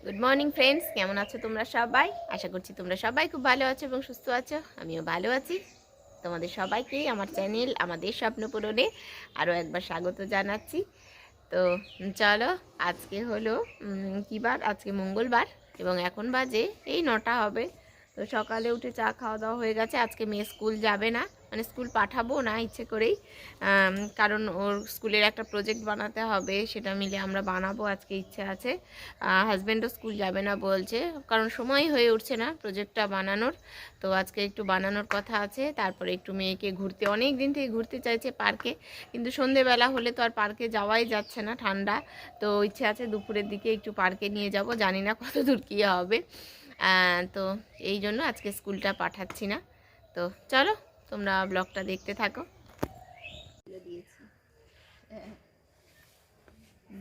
Good morning friends, কেমন আছো তোমরা সবাই? আশা করছি তোমরা সবাই খুব ভালো আছো এবং সুস্থ আছো। আমিও ভালো আছি। তোমাদের সবাইকেই আমার চ্যানেল আমাদের স্বপ্ন পূরণে আরও একবার স্বাগত জানাচ্ছি। তো চলো, আজকে হলো কী বার? আজকে মঙ্গলবার এবং এখন বাজে এই 9টা হবে। তো সকালে উঠে চা খাওয়া দাওয়া হয়ে গেছে। আজকে মেয়ে স্কুল যাবে না, মানে স্কুল পাঠাবো না ইচ্ছে করেই, কারণ ওর স্কুলের একটা প্রজেক্ট বানাতে হবে, সেটা মিলে আমরা বানাবো আজকে, ইচ্ছে আছে। হাজব্যান্ডও স্কুল যাবে না বলছে, কারণ সময় হয়ে উঠছে না প্রজেক্টটা বানানোর। তো আজকে একটু বানানোর কথা আছে, তারপরে একটু মেয়েকে ঘুরতে, অনেক দিন থেকে ঘুরতে চাইছে পার্কে, কিন্তু সন্ধেবেলা হলে তো আর পার্কে যাওয়াই যাচ্ছে না, ঠান্ডা। তো ইচ্ছে আছে দুপুরের দিকে একটু পার্কে নিয়ে যাব, জানি না কত দূর কী হবে। তো এই জন্য আজকে স্কুলটা পাঠাচ্ছি না। তো চলো, তোমরা ব্লগটা দেখতে থাকো।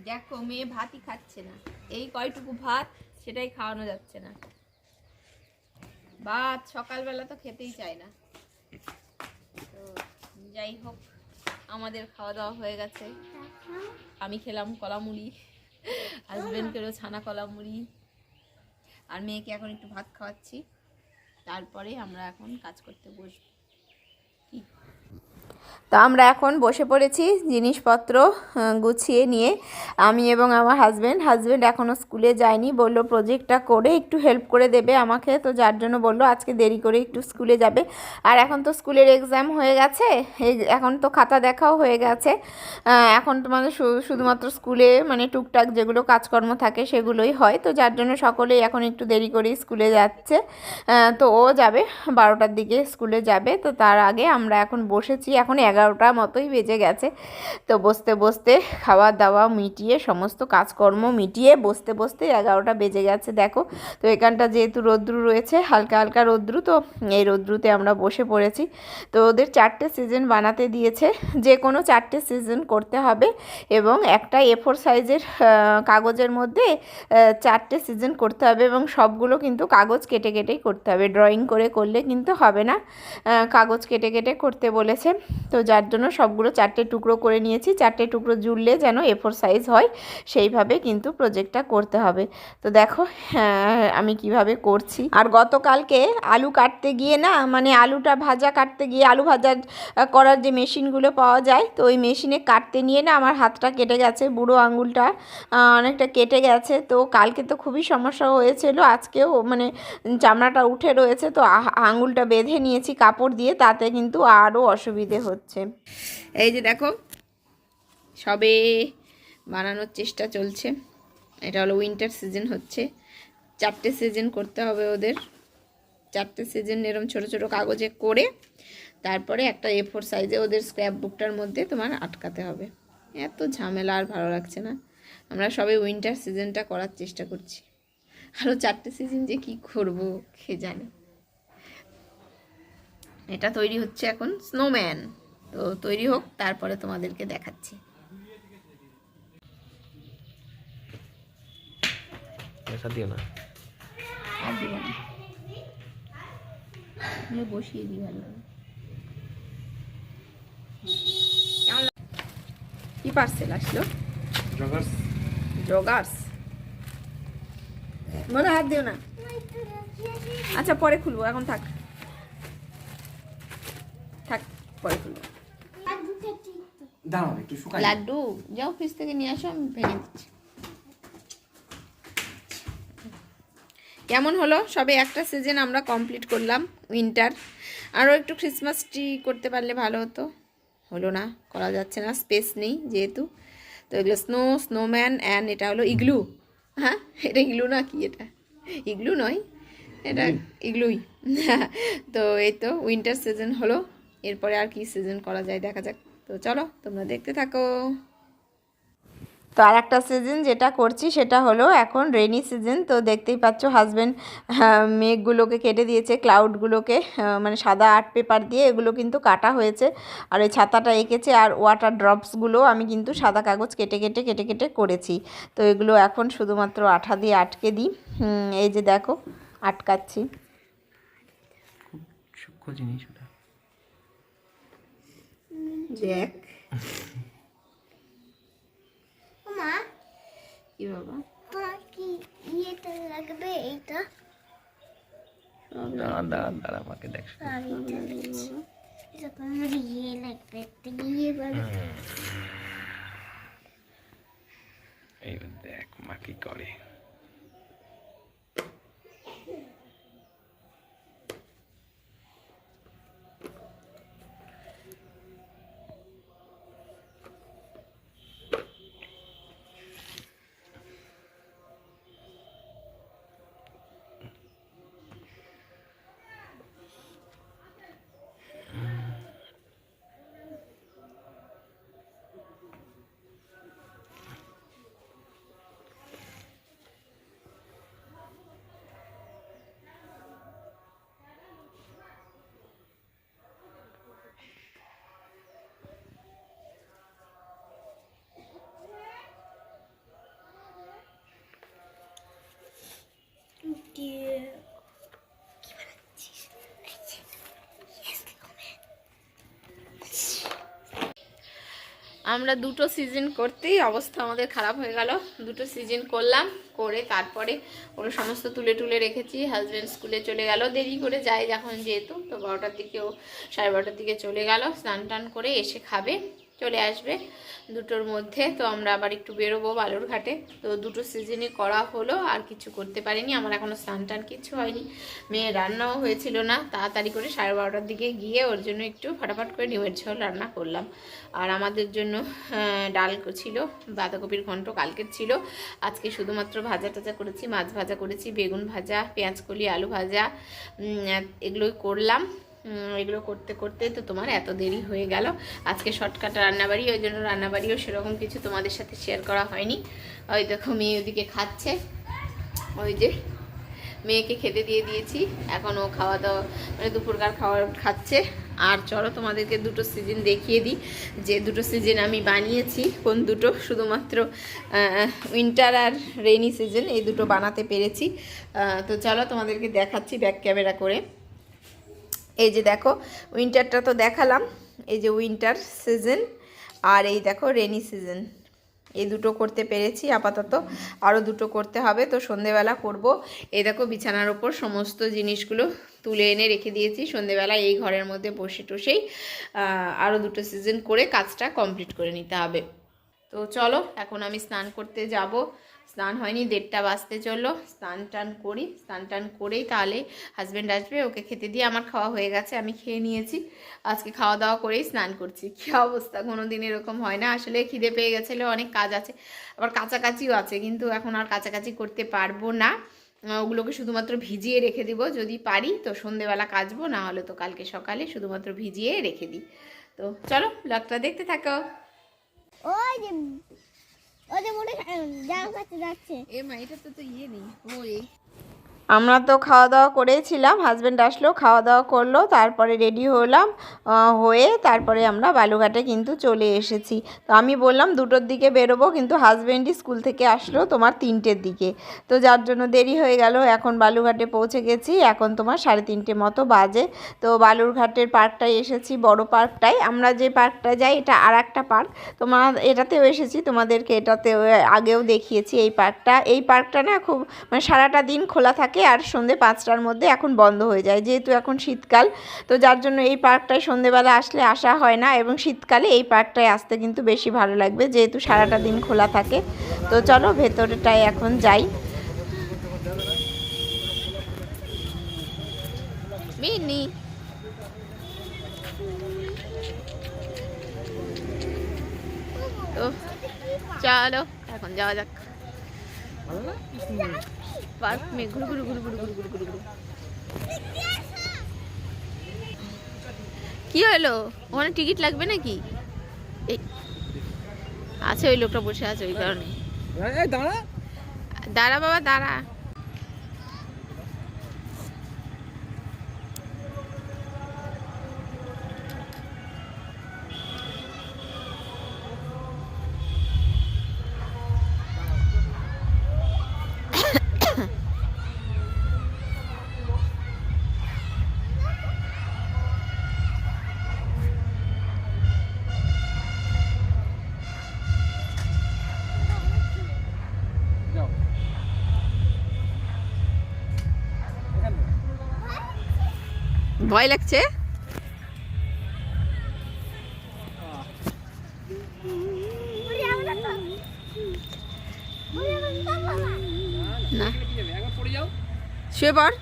দেখো, মেয়ে ভাতই খাচ্ছে না, এই কয়টুকু ভাত সেটাই খাওয়ানো যাচ্ছে না। ভাত সকালবেলা তো খেতেই চায় না। তো যাই হোক, আমাদের খাওয়া দাওয়া হয়ে গেছে। আমি খেলাম কলা মুড়ি, হাজব্যান্ড খেলো ছানা কলা মুড়ি, আর মেয়েকে এখন একটু ভাত খাওয়াচ্ছি। তারপরে আমরা এখন কাজ করতে বসবো। তো আমরা এখন বসে পড়েছি জিনিসপত্র গুছিয়ে নিয়ে, আমি এবং আমার হাজব্যান্ড এখনও স্কুলে যায়নি, বললো প্রজেক্টটা করে একটু হেল্প করে দেবে আমাকে, তো যার জন্য বললো আজকে দেরি করে একটু স্কুলে যাবে। আর এখন তো স্কুলের এক্সাম হয়ে গেছে, এখন তো খাতা দেখাও হয়ে গেছে। এখন তো মানে শুধুমাত্র স্কুলে মানে টুকটাক যেগুলো কাজকর্ম থাকে সেগুলোই হয়, তো যার জন্য সকলেই এখন একটু দেরি করেই স্কুলে যাচ্ছে। তো ও যাবে 12টার দিকে স্কুলে যাবে। তো তার আগে আমরা এখন বসেছি, এখন 11টা মতোই বেজে গেছে। তো বসতে বসতে খাওয়া দাওয়া মিটিয়ে সমস্ত কাজকর্ম মিটিয়ে বসতে বসতে 11টা বেজে গেছে দেখো। তো এখানটা যেহেতু রৌদ্রু রয়েছে, হালকা হালকা রৌদ্রু, তো এই রৌদ্রুতে আমরা বসে পড়েছি। তো ওদের 4টে সিজন বানাতে দিয়েছে, যে কোনো 4টে সিজন করতে হবে এবং একটা A4 সাইজের কাগজের মধ্যে 4টে সিজন করতে হবে এবং সবগুলো কিন্তু কাগজ কেটে কেটেই করতে হবে, ড্রয়িং করে করলে কিন্তু হবে না, কাগজ কেটে কেটে করতে বলেছে। তো যার জন্য সবগুলো 4টে টুকরো করে নিয়েছি, 4টে টুকরো জুড়লে যেন A4 সাইজ হয় সেইভাবে কিন্তু প্রজেক্টটা করতে হবে। তো দেখো আমি কিভাবে করছি। আর গতকালকে আলু কাটতে গিয়ে না, মানে আলুটা ভাজা কাটতে গিয়ে, আলু ভাজা করার যে মেশিনগুলো পাওয়া যায়, তো ওই মেশিনে কাটতে নিয়ে না আমার হাতটা কেটে গেছে, বুড়ো আঙুলটা অনেকটা কেটে গেছে। তো কালকে তো খুবই সমস্যা হয়েছিল, আজকেও মানে চামড়াটা উঠে রয়েছে, তো আঙুলটা বেঁধে নিয়েছি কাপড় দিয়ে, তাতে কিন্তু আরও অসুবিধে হচ্ছে। এই যে দেখো, সবে বানানোর চেষ্টা চলছে। এটা হলো উইন্টার সিজন হচ্ছে, 4টে সিজন করতে হবে ওদের, 4টে সিজন এরকম ছোটো ছোটো কাগজে করে তারপরে একটা A4 সাইজে ওদের স্ক্র্যাপ বুকটার মধ্যে তোমার আটকাতে হবে। এত ঝামেলা, আর ভালো লাগছে না। আমরা সবাই উইন্টার সিজনটা করার চেষ্টা করছি, আরও 4টে সিজন যে কী করবো কে জানে। এটা তৈরি হচ্ছে এখন স্নোম্যান, তো তৈরি হোক তারপরে তোমাদেরকে দেখাচ্ছি। আর দিব না, বসিয়ে দিই ভালো। কি পার্সেল আসলো? জগার্স। মনে হাত দিও না, আচ্ছা পরে খুলবো, এখন থাক থাক, পরে খুলবো। লাড্ডু যাও ফ্রিজ থেকে নিয়ে আসো, আমি ভেঙে দিচ্ছি। কেমন হলো? সবে একটা সিজন আমরা কমপ্লিট করলাম উইন্টার, আরও একটু ক্রিসমাস ট্রি করতে পারলে ভালো হতো, হলো না, করা যাচ্ছে না, স্পেস নেই যেহেতু। তো এগুলো স্নোম্যান অ্যান্ড এটা হলো ইগলু। হ্যাঁ, এটা ইগলু না কি? এটা ইগলু নয়, এটা ইগলুই। তো এই তো উইন্টার সিজন হলো, এরপরে আর কি সিজন করা যায় দেখা যাক। তো চলো তোমরা দেখতে থাকো। তো আর একটা সিজন যেটা করছি সেটা হলো এখন রেনি সিজন। তো দেখতেই পাচ্ছ হাজব্যান্ড মেঘগুলোকে কেটে দিয়েছে, ক্লাউডগুলোকে, মানে সাদা আর্ট পেপার দিয়ে এগুলো কিন্তু কাটা হয়েছে, আর ওই ছাতাটা এঁকেছে, আর ওয়াটার ড্রপসগুলো আমি কিন্তু সাদা কাগজ কেটে কেটে কেটে কেটে করেছি। তো এগুলো এখন শুধুমাত্র আঠা দিয়ে আটকে দিই। এই যে দেখো আটকাচ্ছি। সূক্ষ্ম জিনিস ওটা, দেখ কি বাবা, দাঁড়া দাঁড়া দাঁড়া মাকে দেখ এইবার দেখ মা কি করে। আমরা দুটো সিজন করতেই অবস্থা আমাদের খারাপ হয়ে গেল। দুটো সিজন করলাম, করে তারপরে ওরা সমস্ত তুলে তুলে রেখেছি। হাজব্যান্ড স্কুলে চলে গেল, দেরি করে যায় যখন যেহেতু, তো 12টার দিকে ও 12:30টার দিকে চলে গেল। স্নান টান করে এসে খাবে, চলে আসবে 2টোর মধ্যে। তো আমরা আবার একটু বেরোবো বালুরঘাটে। তো দুটো সিজনই করা হলো, আর কিছু করতে পারিনি। আমার এখনও স্নান টান কিছু হয়নি, মেয়ে রান্নাও হয়েছিল না। তাড়াতাড়ি করে 12:30টার দিকে গিয়ে ওর জন্য একটু ফাটাফাট করে ডিমের ঝোল রান্না করলাম। আর আমাদের জন্য ডাল ছিল, বাঁধাকপির ঘন্ট কালকের ছিল। আজকে শুধুমাত্র ভাজা টাজা করেছি, মাছ ভাজা করেছি, বেগুন ভাজা, পেঁয়াজকলি, আলু ভাজা, এগুলোই করলাম। এগুলো করতে করতে তো তোমার এত দেরি হয়ে গেল। আজকে শর্টকাট রান্নাবাড়ি, ওই জন্য রান্নাবাড়িও সেরকম কিছু তোমাদের সাথে শেয়ার করা হয়নি। ওই দেখো মেয়ে ওদিকে খাচ্ছে, ওই যে মেয়েকে খেতে দিয়ে দিয়েছি, এখন ও খাওয়া দাওয়া মানে দুপুরকার খাবার খাচ্ছে। আর চলো তোমাদেরকে দুটো সিজন দেখিয়ে দিই, যে দুটো সিজন আমি বানিয়েছি। কোন দুটো? শুধুমাত্র উইন্টার আর রেইনি সিজন, এই দুটো বানাতে পেরেছি। তো চলো তোমাদেরকে দেখাচ্ছি ব্যাক ক্যামেরা করে। এই যে দেখো, উইন্টারটা তো দেখালাম, এই যে উইন্টার সিজন, আর এই দেখো রেনি সিজন। এই দুটো করতে পেরেছি আপাতত, আরও দুটো করতে হবে, তো সন্ধেবেলা করব। এই দেখো বিছানার ওপর সমস্ত জিনিসগুলো তুলে এনে রেখে দিয়েছি। সন্ধেবেলা এই ঘরের মধ্যে বসে টসেই আরও দুটো সিজন করে কাজটা কমপ্লিট করে নিতে হবে। তো চলো এখন আমি স্নান করতে যাব। স্নান হয়নি, 1:30 বাজতে চললো। স্নান টান করি, স্নান টান করেই তাহলে হাজব্যান্ড আসবে, ওকে খেতে দিয়ে আমার খাওয়া হয়ে গেছে, আমি খেয়ে নিয়েছি। আজকে খাওয়া দাওয়া করেই স্নান করছি। কী অবস্থা, কোনো দিন এরকম হয় না। আসলে খিদে পেয়ে গেছিলো, অনেক কাজ আছে, আবার কাছাকাছিও আছে, কিন্তু এখন আর কাছাকাছি করতে পারবো না। ওগুলোকে শুধুমাত্র ভিজিয়ে রেখে দিব, যদি পারি তো সন্ধেবেলা কাচবো, না হলে তো কালকে সকালে শুধুমাত্র ভিজিয়ে রেখে দিই। তো চলো ব্লগটা দেখতে থাকো। ওই যে মোটে জাম কাটতে যাচ্ছে। এ মা, এটা তো ইয়ে নেই। ওই আমরা তো খাওয়া দাওয়া করেছিলাম, হাজব্যান্ড আসলো, খাওয়া দাওয়া করলো, তারপরে রেডি হলাম, হয়ে তারপরে আমরা বালুঘাটে কিন্তু চলে এসেছি। তো আমি বললাম 2টোর দিকে বেরোবো, কিন্তু হাজব্যান্ডই স্কুল থেকে আসলো তোমার 3টের দিকে, তো যার জন্য দেরি হয়ে গেল। এখন বালুঘাটে পৌঁছে গেছি, এখন তোমার 3:30 মতো বাজে। তো বালুরঘাটের পার্কটায় এসেছি, বড় পার্কটায়। আমরা যে পার্কটা যাই এটা আর একটা পার্ক, তোমার এটাতেও এসেছি, তোমাদেরকে এটাতেও আগেও দেখিয়েছি। এই পার্কটা না খুব মানে সারাটা দিন খোলা থাকে, আর সন্ধ্যে 5টার মধ্যে এখন বন্ধ হয়ে যায়, যেহেতু এখন শীতকাল। তো যার জন্য এই পার্কটায় সন্ধ্যেবেলা আসলে আসা হয় না, এবং শীতকালে এই পার্কটায় আসতে কিন্তু বেশি ভালো লাগবে, যেহেতু সারাটা দিন খোলা থাকে। তো চলো ভেতরটায় এখন যাই। মিনি তো চলো এখন যাওয়া যাক। पार्क में घुर घुर घुर घुर घुर घुर घुर घुर কি হলো? ওখানে টিকিট লাগবে নাকি? এই আছে, ওই লোকটা বসে আছে, ওই কারণে। দাঁড়া দাঁড়া বাবা, দাঁড়া। ভয় লাগছে? না, শুয়ে পড়।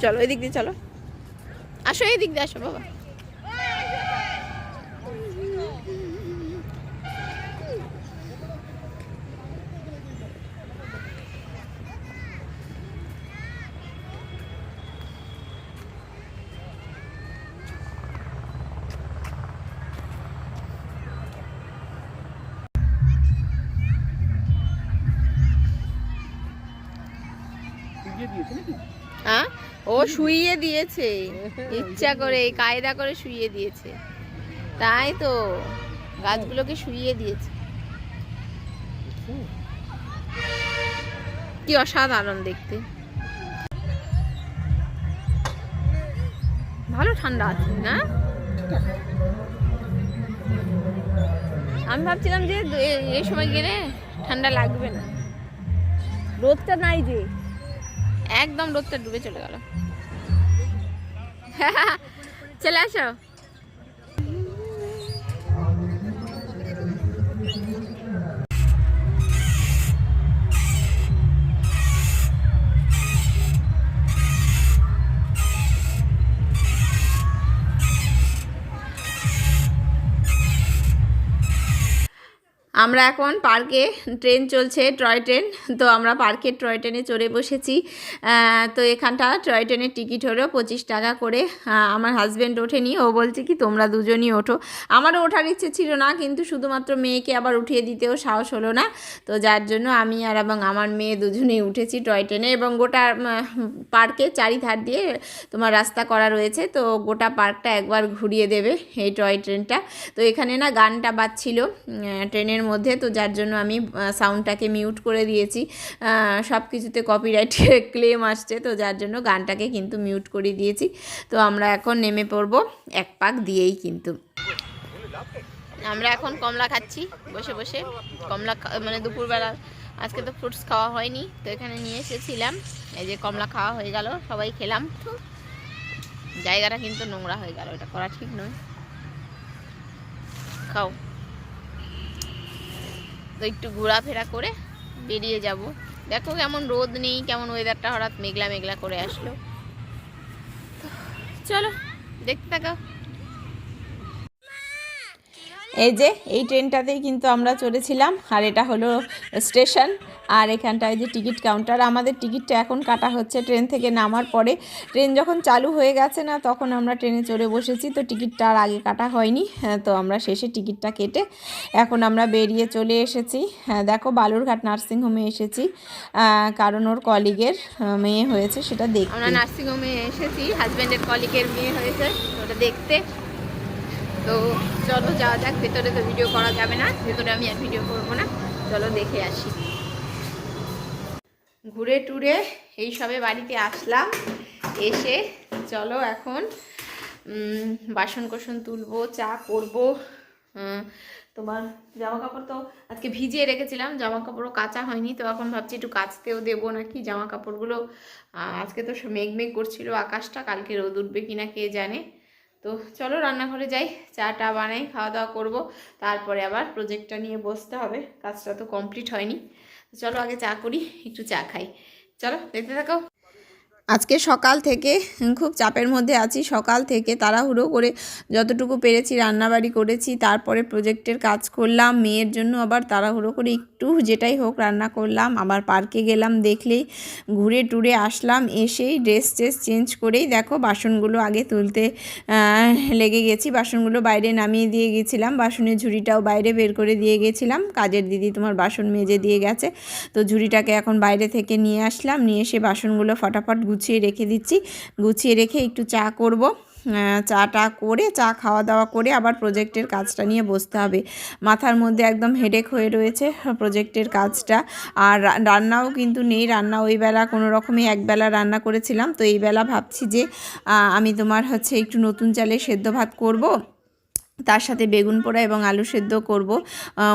চলো এদিক দিয়ে, চলো আসো, এদিক দিয়ে আসো বাবা। হ্যাঁ, ও শুইয়ে দিয়েছে ইচ্ছা করে, কায়দা করে শুইয়ে দিয়েছে। তাই তো, গাছগুলোকে শুইয়ে দিয়েছে। কি অসাধারণ দেখতে। ভালো ঠান্ডা আছে না? আমি ভাবছিলাম যে এই সময় গেলে ঠান্ডা লাগবে না। রোদটা নাই যে, একদম রোদটা ডুবে চলে গেল। চলে আসো। আমরা এখন পার্কে, ট্রেন চলছে, টয় ট্রেন। তো আমরা পার্কের টয় ট্রেনে চড়ে বসেছি। তো এখানটা টয় ট্রেনের টিকিট হলো 25 টাকা করে। আমার হাজব্যান্ড ওঠেনি, ও বলছে কি তোমরা দুজনই ওঠো। আমারও ওঠার ইচ্ছে ছিল না, কিন্তু শুধুমাত্র মেয়েকে আবার উঠিয়ে দিতেও সাহস হলো না। তো যার জন্য আমি আর এবং আমার মেয়ে দুজনেই উঠেছি টয় ট্রেনে। এবং গোটা পার্কের চারিধার দিয়ে তোমার রাস্তা করা রয়েছে, তো গোটা পার্কটা একবার ঘুরিয়ে দেবে এই টয় ট্রেনটা। তো এখানে না গানটা বাজছিল ট্রেনের মধ্যে, তো যার জন্য আমি সাউন্ডটাকে মিউট করে দিয়েছি। সব কিছুতে কপিরাইট ক্লেম আসছে, তো যার জন্য গানটাকে কিন্তু মিউট করে দিয়েছি। তো আমরা এখন নেমে পড়বো এক পাক দিয়েই। কিন্তু আমরা এখন কমলা খাচ্ছি বসে বসে। কমলা মানে দুপুরবেলা আজকে তো ফ্রুটস খাওয়া হয়নি, তো এখানে নিয়ে এসেছিলাম। এই যে কমলা খাওয়া হয়ে গেল, সবাই খেলাম। জায়গাটা কিন্তু নোংরা হয়ে গেল, এটা করা ঠিক নয়। খাও। তো একটু ঘোরাফেরা করে বেরিয়ে যাব। দেখো কেমন রোদ নেই, কেমন ওয়েদারটা হঠাৎ মেঘলা মেঘলা করে আসলো। চলো দেখতে থাকো। এই যে এই ট্রেনটাতেই কিন্তু আমরা চড়েছিলাম, আর এটা হলো স্টেশন। আর এখানটায় যে টিকিট কাউন্টার, আমাদের টিকিটটা এখন কাটা হচ্ছে ট্রেন থেকে নামার পরে। ট্রেন যখন চালু হয়ে গেছে না, তখন আমরা ট্রেনে চড়ে বসেছি, তো টিকিটটা আর আগে কাটা হয়নি। তো আমরা শেষে টিকিটটা কেটে এখন আমরা বেরিয়ে চলে এসেছি। দেখো বালুরঘাট নার্সিংহোমে এসেছি, কারণ ওর কলিগের মেয়ে হয়েছে, সেটা দেখতে আমরা নার্সিংহোমে এসেছি। হাজব্যান্ডের কলিগের মেয়ে হয়েছে, ওটা দেখতে। তো চলো যাওয়া যাক ভেতরে। তো ভিডিও করা যাবে না ভেতরে, আমি আর ভিডিও করবো না। চলো দেখে আসি। ঘুরে টুরে এই সবে বাড়িতে আসলাম। এসে চলো এখন বাসন কোসন তুলবো, চা করবো। তোমার জামা কাপড় তো আজকে ভিজিয়ে রেখেছিলাম, জামা কাপড়ও কাচা হয়নি। তো এখন ভাবছি একটু কাচতেও দেবো নাকি জামা কাপড়গুলো। আজকে তো মেঘ মেঘ করছিল আকাশটা, কালকে রোদ উঠবে কিনা কে জানে। তো চলো রান্নাঘরে যাই, চাটা বানাই, খাওয়া দাওয়া করবো, তারপরে আবার প্রজেক্টটা নিয়ে বসতে হবে। কাজটা তো কমপ্লিট হয়নি। চলো আগে চা করি, একটু চা খাই। চলো দেখতে থাকো। আজকে সকাল থেকে খুব চাপের মধ্যে আছি। সকাল থেকে তাড়াহুড়ো করে যতটুকু পেরেছি রান্নাবাড়ি করেছি, তারপরে প্রজেক্টের কাজ করলাম। মেয়ের জন্য আবার তাড়াহুড়ো করে একটু যেটাই হোক রান্না করলাম। আবার পার্কে গেলাম, দেখলেই ঘুরে টুরে আসলাম। এসেই ড্রেস চেঞ্জ করেই দেখো বাসনগুলো আগে তুলতে লেগে গেছি। বাসনগুলো বাইরে নামিয়ে দিয়ে গেছিলাম, বাসনের ঝুড়িটাও বাইরে বের করে দিয়ে গেছিলাম। কাজের দিদি তোমার বাসন মেজে দিয়ে গেছে, তো ঝুড়িটাকে এখন বাইরে থেকে নিয়ে আসলাম। নিয়ে এসে বাসনগুলো ফটাফট গুছিয়ে রেখে দিচ্ছি। গুছিয়ে রেখে একটু চা করব। চাটা করে চা খাওয়া দাওয়া করে আবার প্রজেক্টের কাজটা নিয়ে বসতে হবে। মাথার মধ্যে একদম হেডেক হয়ে রয়েছে প্রজেক্টের কাজটা। আর রান্নাও কিন্তু নেই, রান্না ওই বেলা কোনো রকমে একবেলা রান্না করেছিলাম। তো এই বেলা ভাবছি যে আমি তোমার একটু নতুন চালে সেদ্ধ ভাত করব। তার সাথে বেগুন পোড়া এবং আলু সেদ্ধ করব,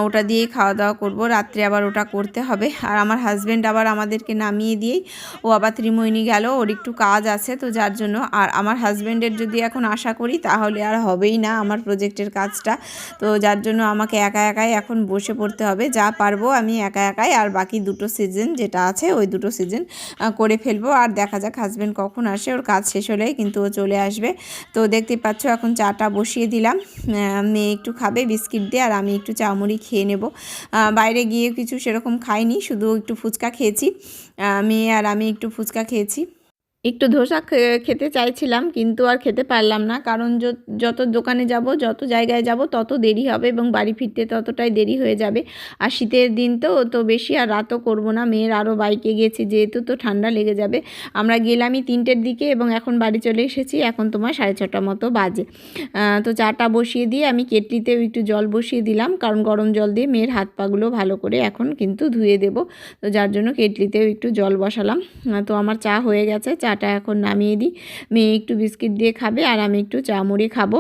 ওটা দিয়েই খাওয়া দাওয়া করব। রাত্রে আবার ওটা করতে হবে। আর আমার হাজব্যান্ড আবার আমাদেরকে নামিয়ে দিয়েই ও আবার ত্রিমোহিনী গেল, ওর একটু কাজ আছে, তো যার জন্য। আর আমার হাজব্যান্ডের যদি এখন আশা করি তাহলে আর হবেই না আমার প্রজেক্টের কাজটা, তো যার জন্য আমাকে একা একাই এখন বসে পড়তে হবে। যা পারবো আমি একা একাই, আর বাকি দুটো সিজন যেটা আছে ওই দুটো সিজন করে ফেলবো। আর দেখা যাক হাজব্যান্ড কখন আসে, ওর কাজ শেষ হলেই কিন্তু ও চলে আসবে। তো দেখতেই পাচ্ছ এখন চাটা বসিয়ে দিলাম, মেয়ে একটু খাবে বিস্কিট দিয়ে, আর আমি একটু চাউমুড়ি খেয়ে নেব। বাইরে গিয়ে কিছু সেরকম খাইনি, শুধু একটু ফুচকা খেয়েছি, মেয়ে আর আমি একটু ফুচকা খেয়েছি। একটু ধোসা খেতে চাইছিলাম কিন্তু আর খেতে পারলাম না, কারণ যত দোকানে যাব যত জায়গায় যাব তত দেরি হবে এবং বাড়ি ফিরতে ততটাই দেরি হয়ে যাবে। আর শীতের দিন তো বেশি আর রাতও করব না, মেয়ের আরও বাইকে গেছি যেহেতু, তো ঠান্ডা লেগে যাবে। আমরা গেলামই 3টের দিকে এবং এখন বাড়ি চলে এসেছি, এখন তোমার 6:30 মতো বাজে। তো চাটা বসিয়ে দিয়ে আমি কেটলিতেও একটু জল বসিয়ে দিলাম, কারণ গরম জল দিয়ে মেয়ের হাত পাগুলো ভালো করে এখন কিন্তু ধুয়ে দেব, তো যার জন্য কেটলিতেও একটু জল বসালাম। তো আমার চা হয়ে গেছে, চাটা এখন নামিয়ে দিই। মেয়ে একটু বিস্কিট দিয়ে খাবে আর আমি একটু চা মুড়ি খাবো।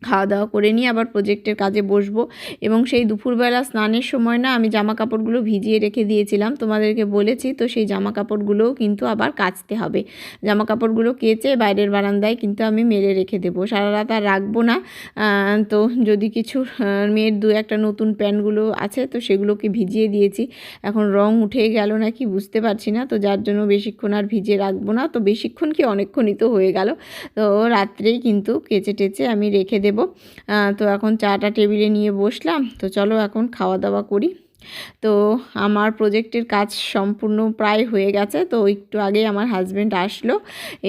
খাওয়া দাওয়া করে নিয়ে আবার প্রজেক্টের কাজে বসবো। এবং সেই দুপুরবেলা স্নানের সময় না আমি জামা কাপড়গুলো ভিজিয়ে রেখে দিয়েছিলাম, তোমাদেরকে বলেছি, তো সেই জামা কাপড়গুলোও কিন্তু আবার কাচতে হবে। জামা কাপড়গুলো কেচে বাইরের বারান্দায় কিন্তু আমি মেলে রেখে দেবো, সারা রাত আর রাখবো না। তো যদি কিছু মেয়ের 2-1টা নতুন প্যান্টগুলো আছে তো সেগুলোকে ভিজিয়ে দিয়েছি, এখন রং উঠে গেল নাকি বুঝতে পারছি না, তো যার জন্য বেশিক্ষণ আর ভিজিয়ে রাখবো না। তো বেশিক্ষণ কি অনেকক্ষণই তো হয়ে গেল, তো রাত্রেই কিন্তু কেচে টেচে আমি রেখে দেব। তো এখন চাটা টেবিলে নিয়ে বসলাম, তো চলো এখন খাওয়া দাওয়া করি। তো আমার প্রজেক্টের কাজ সম্পূর্ণ প্রায় হয়ে গেছে, তো একটু আগে আমার হাজব্যান্ড আসলো,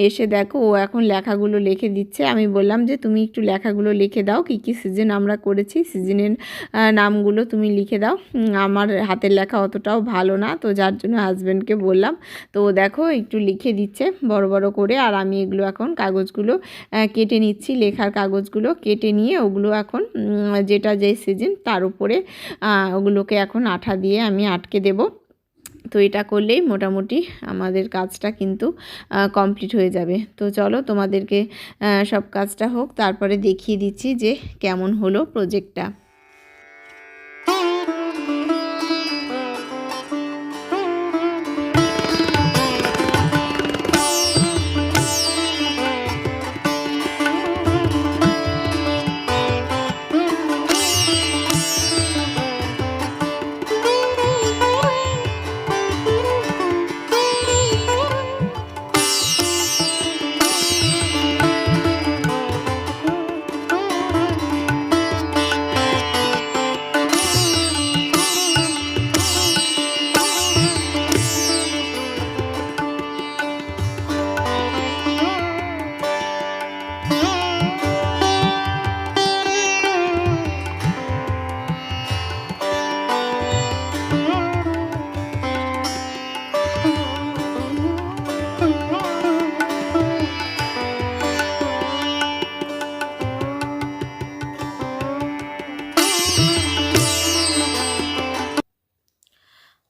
এসে দেখো ও এখন লেখাগুলো লিখে দিচ্ছে। আমি বললাম যে তুমি একটু লেখাগুলো লিখে দাও, কী কী সিজন আমরা করেছি সিজনের নামগুলো তুমি লিখে দাও। আমার হাতের লেখা অতটাও ভালো না, তো যার জন্য হাজব্যান্ডকে বললাম, তো ও দেখো একটু লিখে দিচ্ছে বড় বড় করে। আর আমি এগুলো এখন কাগজগুলো কেটে নিচ্ছি, লেখার কাগজগুলো কেটে নিয়ে ওগুলো এখন যেটা যে সিজন তার উপরে ওগুলোকে এখন আঠা দিয়ে আমি আটকে দেব। তো এটা করলেই মোটামুটি আমাদের কাজটা কিন্তু কমপ্লিট হয়ে যাবে। তো চলো তোমাদেরকে সব কাজটা হোক, তারপরে দেখিয়ে দিচ্ছি যে কেমন হলো প্রজেক্টটা।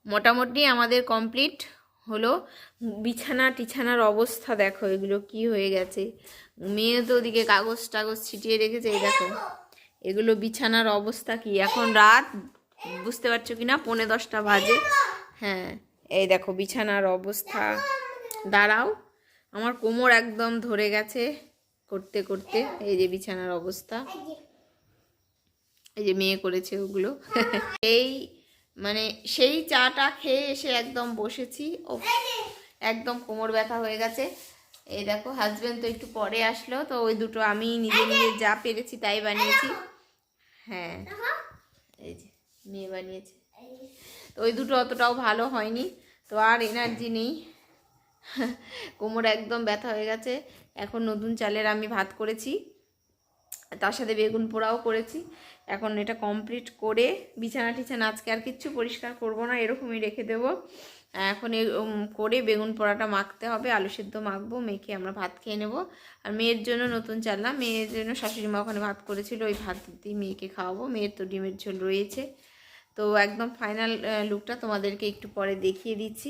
মোটামুটি আমাদের কমপ্লিট হলো। বিছানা টিছানার অবস্থা দেখো, এগুলো কি হয়ে গেছে। মেয়ে তো ওদিকে কাগজ টাগজ ছিটিয়ে রেখেছে, এই দেখো এগুলো বিছানার অবস্থা কি। এখন রাত, বুঝতে পারছো কি না, 10:45 বাজে। হ্যাঁ এই দেখো বিছানার অবস্থা। দাঁড়াও, আমার কোমর একদম ধরে গেছে করতে করতে। এই যে বিছানার অবস্থা, এই যে মেয়ে করেছে ওগুলো। এই মানে সেই চাটা খেয়ে এসে একদম বসেছি, ও একদম কোমর ব্যথা হয়ে গেছে। এই দেখো হাজব্যান্ড তো একটু পরে আসলো, তো ওই দুটো আমি নিজে নিজে যা পেরেছি তাই বানিয়েছি। হ্যাঁ এই যে মেয়ে বানিয়েছে, তো ওই দুটো অতটাও ভালো হয়নি, তো আর এনার্জি নেই, কোমর একদম ব্যথা হয়ে গেছে। এখন নতুন চালের আমি ভাত করেছি, তার সাথে বেগুন পোড়াও করেছি। এখন এটা কমপ্লিট করে বিছানা টিছানা আজকে আর কিচ্ছু পরিষ্কার করব না, এরকমই রেখে দেব। এখন করে বেগুন পোড়াটা মাখতে হবে, আলু সেদ্ধ মাখবো, মেখে আমরা ভাত খেয়ে নেব। আর মেয়ের জন্য নতুন চাল না, মেয়ের জন্য শাশুড়ি মা ওখানে ভাত করেছিল, ওই ভাত দিয়ে মেয়েকে খাওয়াবো। মেয়ের তো ডিমের ঝোল রয়েছে। তো একদম ফাইনাল লুকটা তোমাদেরকে একটু পরে দেখিয়ে দিচ্ছি।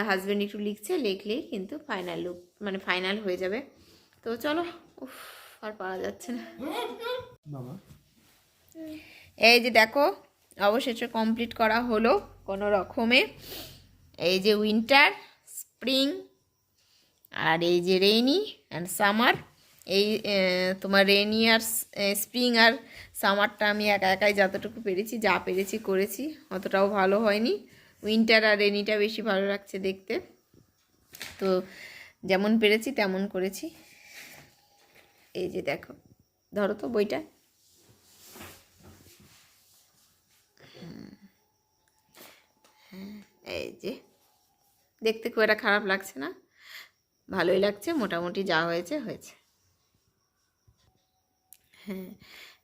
হাজব্যান্ড একটু লিখছে, লিখলেই কিন্তু ফাইনাল লুক মানে ফাইনাল হয়ে যাবে। তো চলো, উফ আর পারা যাচ্ছে না। বাবা এই যে দেখো অবশেষে কমপ্লিট করা হলো কোনো রকমে। এই যে উইন্টার, স্প্রিং, আর এই যে রেইনি অ্যান্ড সামার। এই তোমার রেইনি আর স্প্রিং আর সামারটা আমি একা একাই যতটুকু পেরেছি, যা পেরেছি করেছি, অতটাও ভালো হয়নি। উইন্টার আর রেইনিটা বেশি ভালো লাগছে দেখতে, তো যেমন পেরেছি তেমন করেছি। এই যে দেখো, ধরো তো বইটা। এই যে দেখতে খুব একটা খারাপ লাগছে না, ভালোই লাগছে, মোটামুটি যা হয়েছে হয়েছে। হ্যাঁ,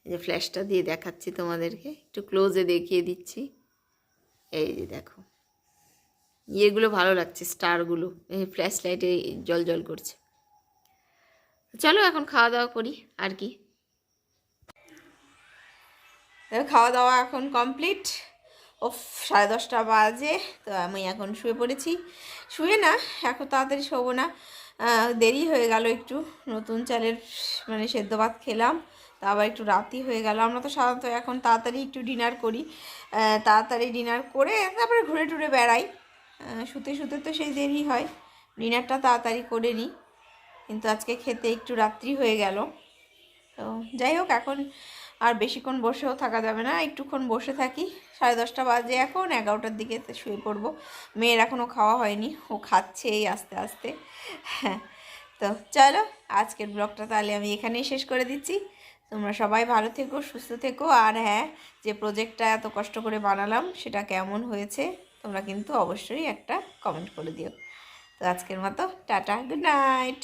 এই যে ফ্ল্যাশটা দিয়ে দেখাচ্ছি তোমাদেরকে, একটু ক্লোজে দেখিয়ে দিচ্ছি। এই যে দেখো, ইয়েগুলো ভালো লাগছে, স্টারগুলো এই ফ্ল্যাশ লাইটে জল জল করছে। চলো এখন খাওয়া দাওয়া করি আর কি। খাওয়া দাওয়া এখন কমপ্লিট। ও 10:30 বাজে, তো আমি এখন শুয়ে পড়েছি। শুয়ে না, এখন তাড়াতাড়ি শোবো না, দেরি হয়ে গেল একটু। নতুন চালের মানে সেদ্ধ ভাত খেলাম, তা আবার একটু রাতি হয়ে গেল। আমরা তো সাধারণত এখন তাড়াতাড়ি একটু ডিনার করি, তাড়াতাড়ি ডিনার করে তারপরে ঘুরে টুরে বেড়াই। শুতে শুতে তো সেই দেরি হয়, ডিনারটা তাড়াতাড়ি করে নিই, কিন্তু আজকে খেতে একটু রাত্রি হয়ে গেল। তো যাই হোক, এখন আর বেশিক্ষণ বসেও থাকা যাবে না, একটুক্ষণ বসে থাকি। 10:30 বাজে, এখন 11টার দিকে শুয়ে পড়বো। মেয়ের এখনও খাওয়া হয়নি, ও খাচ্ছে এই আস্তে আস্তে। হ্যাঁ, তো চলো আজকের ব্লগটা তাহলে আমি এখানেই শেষ করে দিচ্ছি। তোমরা সবাই ভালো থেকো, সুস্থ থেকো। আর হ্যাঁ, যে প্রজেক্টটা এত কষ্ট করে বানালাম সেটা কেমন হয়েছে তোমরা কিন্তু অবশ্যই একটা কমেন্ট করে দিও। তো আজকের মতো টাটা, গুড নাইট।